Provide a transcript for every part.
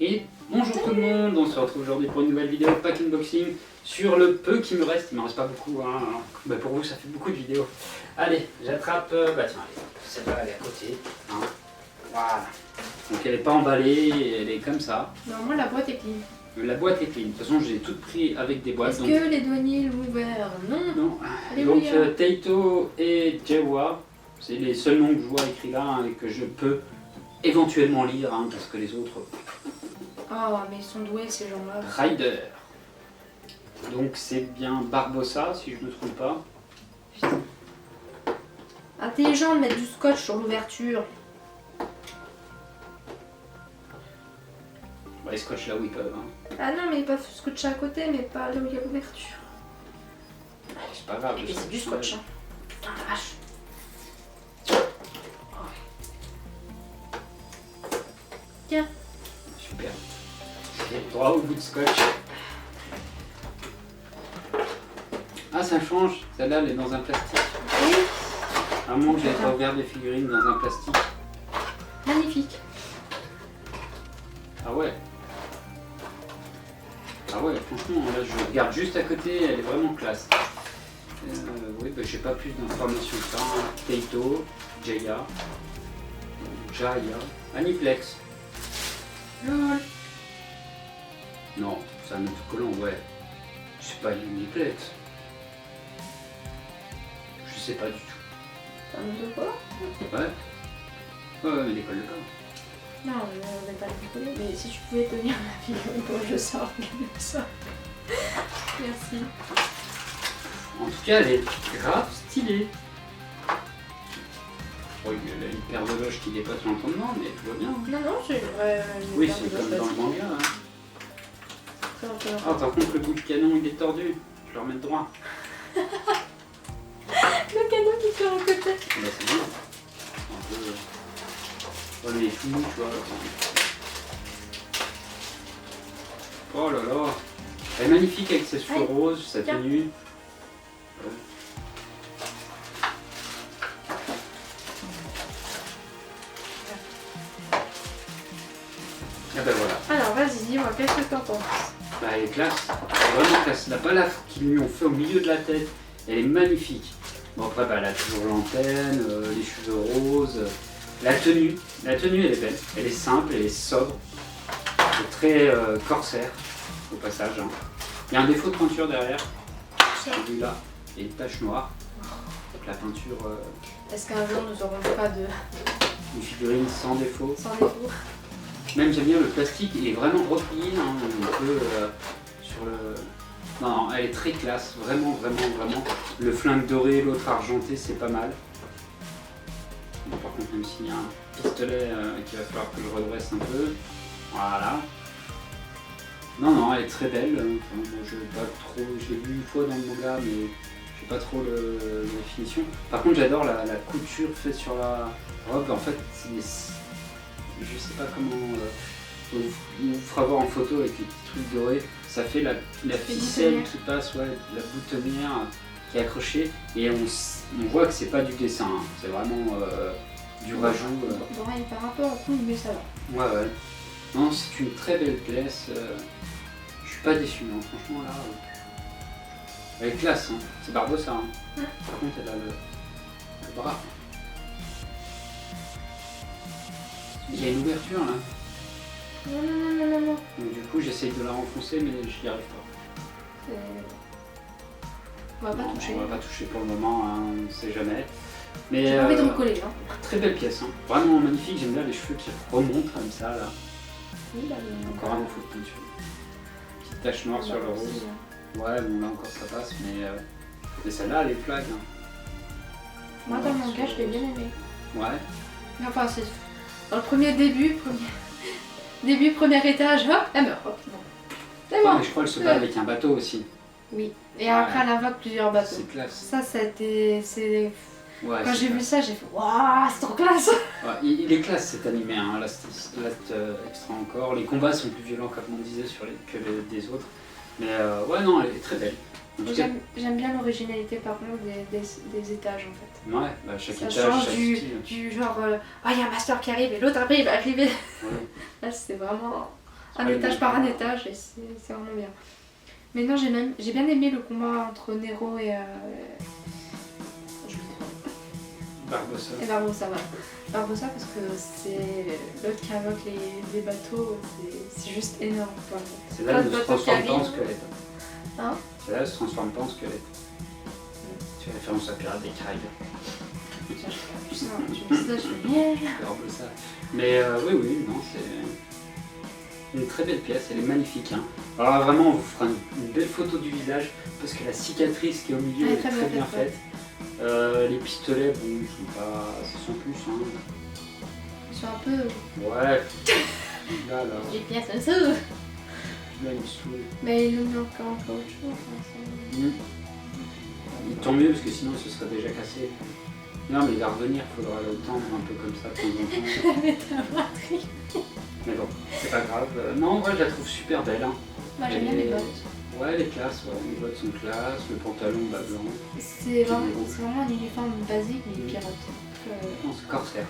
Et bonjour tout le monde, on se retrouve aujourd'hui pour une nouvelle vidéo pack unboxing sur le peu qui me reste. Il m'en reste pas beaucoup, hein. Bah pour vous ça fait beaucoup de vidéos. Allez, j'attrape, bah tiens, allez, celle-là elle est à côté. Hein. Voilà. Donc elle n'est pas emballée, elle est comme ça. Normalement la boîte est clean. La boîte est clean. De toute façon je les ai toutes pris avec des boîtes. Est-ce que les douaniers l'ont ouvert? Non. Non. Allez, Donc regarde. Taito et Jawa, c'est les seuls noms que je vois écrits là hein, et que je peux éventuellement lire hein, parce que les autres... Oh mais ils sont doués ces gens-là. Rider. Donc c'est bien Barbossa si je ne me trompe pas. Intelligent de mettre du scotch sur l'ouverture. Bah, les scotch là où ils peuvent. Hein. Ah non mais ils peuvent scotcher à côté mais pas là où il y a l'ouverture. C'est pas grave. Et puis c'est du scotch. Hein. Putain la vache. Tiens. Super. Droit au bout de scotch. Ah ça change. Celle-là elle est dans un plastique. Oui. À moins que j'avais pas ouvert des figurines dans un plastique. Magnifique. Ah ouais. Ah ouais, franchement, là je regarde juste à côté, elle est vraiment classe. Oui, bah, j'ai pas plus d'informations que ça. Hein. Taito, Jaya, Aniplex. Lol. Non, c'est un autocollant, ouais. C'est pas une Aniplex. Je sais pas du tout. C'est un autocollant? Ouais. Ouais, mais l'école de pas. Non, on n'est pas décollé. Mais si tu pouvais tenir la vidéo pour que je sorte ça. Merci. En tout cas, elle est grave stylée. Bon, il y a une paire de loges qui dépasse l'entendement, mais tout va bien. Hein. Non, non, c'est une vraie. Oui, c'est comme dans le manga. Hein. Ah, par contre, le bout de canon il est tordu. Je le remets droit. Le canon qui fait en côté. Bah, c'est bien. Un peu. Ouais, mais il est tout mou, tu vois. Oh là là. Elle est magnifique avec ses cheveux roses, sa tenue. Ah bah voilà. Alors vas-y, dis-moi, qu'est-ce que t'en penses? Bah elle est classe, elle est vraiment classe. La balafre qu'ils lui ont fait au milieu de la tête, elle est magnifique. Bon après bah, elle a toujours l'antenne, les cheveux roses, la tenue elle est belle, elle est simple, elle est sobre, c'est très corsaire au passage. Hein. Il y a un défaut de peinture derrière, celui-là, et une tache noire. Donc la peinture... Est-ce qu'un jour nous n'aurons pas de... une figurine sans défaut. sans défaut? Même j'aime bien le plastique, il est vraiment replié, hein, un peu sur le... Non, elle est très classe, vraiment. Le flingue doré, l'autre argenté, c'est pas mal. Bon, par contre, même s'il y a un pistolet qu'il va falloir que je redresse un peu. Voilà. Non, elle est très belle. Enfin, moi, je l'ai vu une fois dans le manga, mais j'ai pas trop la définition. Par contre, j'adore la couture faite sur la robe. En fait, je sais pas comment vous fera voir en photo avec les petits trucs dorés. Ça fait la ficelle qui passe, ouais, la boutonnière qui est accrochée et on voit que c'est pas du dessin, hein. C'est vraiment du rajout. Bon, il part un peu en couille, mais ça va. Ouais. Non, c'est une très belle pièce. Je suis pas déçu, hein. Franchement là. Elle est classe, hein. C'est Barbossa. Hein. Par contre, elle a le bras. Il y a une ouverture là. Non. Donc, du coup, j'essaye de la renfoncer, mais je n'y arrive pas. On va pas toucher. On va pas toucher pour le moment, hein, on ne sait jamais. Mais j'ai envie de recoller, hein. Très belle pièce, hein. Vraiment magnifique. J'aime bien les cheveux qui remontent comme ça là. Oui, là, Encore un défaut de peinture. Petite tache noire sur le rose. Ouais, bon là encore ça passe, mais celle-là elle est flag. Hein. Moi dans mon cas, je l'ai bien aimé. Ouais. Enfin, c'est dans le premier premier étage, hop, elle meurt. Hop, bon. C'est bon. Mais je crois qu'elle se bat avec un bateau aussi. Oui. Et après, elle invoque plusieurs bateaux. C'est classe. Ça, c'était... Ouais, quand j'ai vu classe. ça, j'ai fait waouh, c'est trop classe. Ouais, il est classe cet animé, hein. Là c'est extra encore. Les combats sont plus violents comme on disait que des autres. Mais ouais, non, elle est très belle. J'aime bien l'originalité par contre des étages en fait. Ouais, bah, chaque ça étage, change chaque du style. genre, il y a un master qui arrive et l'autre après il va arriver. Ouais. Là c'est vraiment un étage par un étage et c'est vraiment bien. Mais non, j'ai bien aimé le combat entre Nero et Barbossa. et Barbossa, voilà. Barbossa parce que c'est l'autre qui invoque les bateaux, c'est juste énorme quoi. C'est là où il ne se transforme pas en arrive. squelette. Hein? C'est là où il ne se transforme pas en squelette. Tu vas faire un pirate des Caraïbes. Putain, tu me dis ça, je fais bien. Barbossa. Mais oui, non, c'est une très belle pièce, elle est magnifique. Hein. Alors vraiment, on vous fera une belle photo du visage parce que la cicatrice qui est au milieu est très bien faite. Les pistolets, bon, ils sont pas. C'est sans plus. Hein. Ils sont un peu. Ouais. Là. Les pièces en dessous. Là, il me saoule. Mais il nous manque encore autre chose. Hein, Tant mieux parce que sinon, ce serait déjà cassé. Non, mais il va revenir, il faudra le tendre un peu comme ça de temps en temps. Mais t'as batterie. Mais bon, c'est pas grave. Non, moi, je la trouve super belle. Hein. Moi j'aime bien les bottes. Ouais, les classes, les bottes sont classes, le pantalon blanc. C'est vraiment un uniforme basique mais pirate. Non, c'est corsaire.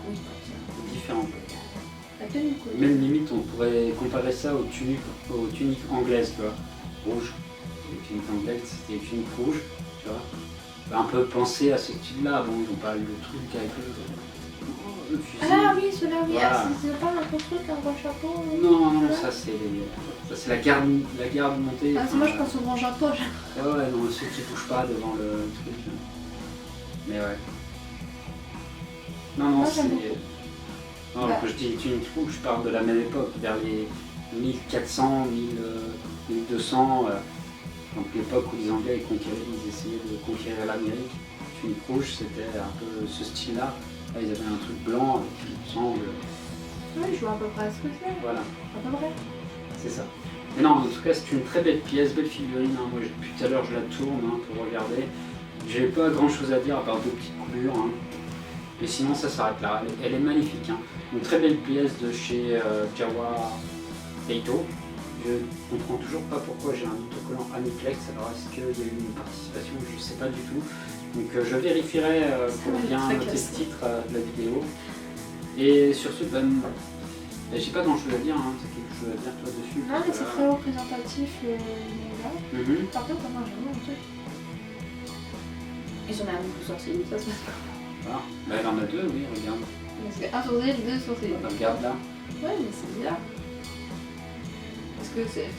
Oui, Différent. la tenue cool. Même limite, on pourrait comparer ça aux tuniques anglaises, tu vois. Rouges. Les tuniques anglaises, c'était les tuniques rouges, tu vois. Un peu penser à ce style-là. Bon, ils n'ont pas le truc avec le fusil. Ah oui, cela oui. Voilà. Ah, c'est pas un gros truc, un gros chapeau. Non, ça c'est la garde montée. Ah, moi je pense au grand chapeau. Ouais, non, ceux qui touchent pas devant le truc. Mais ouais. Non, Moi, c'est. j'aime beaucoup. Non, Bah. quand je dis tunique rouge, je parle de la même époque, vers les 1400, 1200. Donc l'époque où les Anglais ils essayaient de conquérir l'Amérique. Tunique rouge, c'était un peu ce style-là. Là, ils avaient un truc blanc avec une sangle. Oui, je vois à peu près ce que c'est. Voilà. À peu près. C'est ça. Mais non, en tout cas, c'est une très belle pièce, belle figurine. Hein. Moi, depuis tout à l'heure, je la tourne pour regarder. J'ai pas grand chose à dire à part deux petites coulures. Hein. Mais sinon, ça s'arrête là. Elle est magnifique. Hein. Une très belle pièce de chez Jawa Eito. Je comprends toujours pas pourquoi j'ai un autocollant Aniplex. Alors, est-ce qu'il y a eu une participation? Je sais pas du tout. Donc, je vérifierai pour bien noter le titre de la vidéo. Et sur ce, j'ai pas grand chose à dire, hein. T'as quelque chose à dire toi dessus? Non, mais c'est très représentatif le manga. Par contre, moi j'aime bien le truc. Ils en ont un coup sourcil, ça se passe pas. Voilà. Bah, elle en a deux, oui, regarde. C'est un sourcil, deux sourcils. Bah, regarde là. Ouais, mais c'est bizarre. Parce que c'est.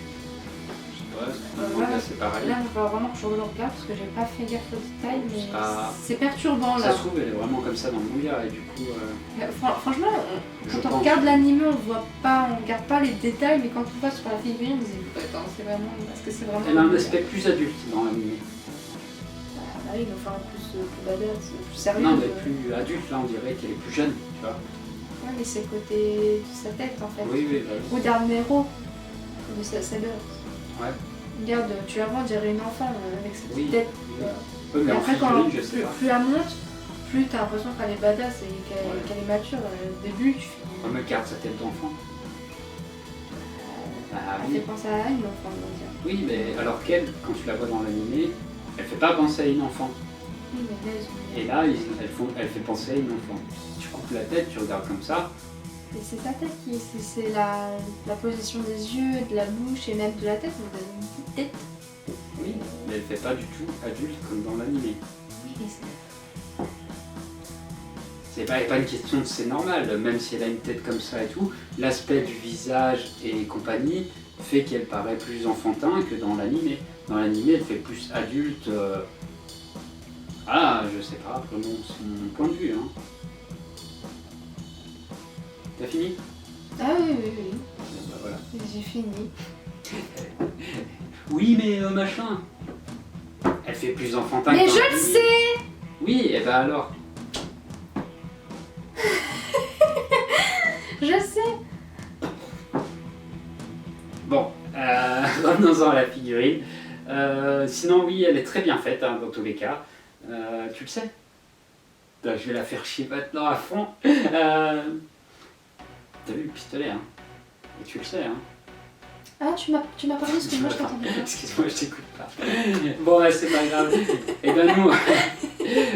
Ouais, Voilà. c'est pareil. Là, il va vraiment que je le regarde parce que j'ai pas fait gaffe au détail, mais Ah. c'est perturbant là. Ça se trouve, elle est vraiment comme ça dans le manga et du coup. Franchement, Je quand on pense. regarde l'anime, on regarde pas les détails, mais quand on voit sur la figurine, on se dit attends, c'est vraiment. Est-ce que c'est vraiment. Elle a un aspect plus adulte dans l'anime. Ah oui, enfin plus badass, plus sérieux. Non, mais plus adulte, là on dirait qu'elle est plus jeune, tu vois. Ouais, mais c'est côté de sa tête en fait. Oui, bah, Ou d'un héros de sa sœur. ouais. Regarde, tu la vois, on dirait une enfant avec sa petite Oui. tête. Oui. Oui, mais Et en après, figurine, je sais pas. plus elle monte, plus t'as l'impression qu'elle est badass et qu'elle est mature. Au début, tu fais. On me garde sa tête d'enfant. Ah Elle oui. fait penser à une enfant, on va dire. Oui, mais alors qu'elle, quand tu la vois dans l'animé, elle fait pas penser à une enfant. Oui, mais là, ils ont. Et là, elle fait penser à une enfant. Tu coupes la tête, tu regardes comme ça. Et c'est sa tête qui. C'est la position des yeux, de la bouche et même de la tête. On a une petite tête. Oui, mais elle fait pas du tout adulte comme dans l'animé. Oui, mais c'est. C'est pas une question de c'est normal, même si elle a une tête comme ça et tout, l'aspect du visage et compagnie fait qu'elle paraît plus enfantin que dans l'animé. Dans l'animé, elle fait plus adulte. Ah, je sais pas, après c'est mon point de vue. Hein. T'as fini? Ah oui, oui, oui. Bah, voilà. J'ai fini. Oui, mais machin. Elle fait plus enfantin Mais que dans je le l'animé. sais! Oui, et bah alors. Je sais! Bon, revenons-en à la figurine. Sinon, oui, elle est très bien faite hein, dans tous les cas. Tu le sais. Je vais la faire chier maintenant à fond. T'as vu le pistolet, hein? Et tu le sais, hein? Ah, tu m'as parlé parce que moi je t'entendais pas. Excuse-moi, je t'écoute pas. Bon, c'est pas grave. Et ben nous,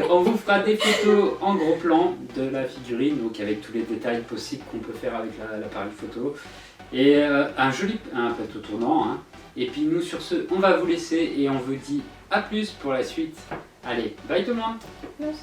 on vous fera des photos en gros plan de la figurine, donc avec tous les détails possibles qu'on peut faire avec l'appareil photo. Et un joli plateau tournant. Hein. Et puis nous sur ce, on va vous laisser et on vous dit à plus pour la suite. Allez, bye tout le monde. Plus.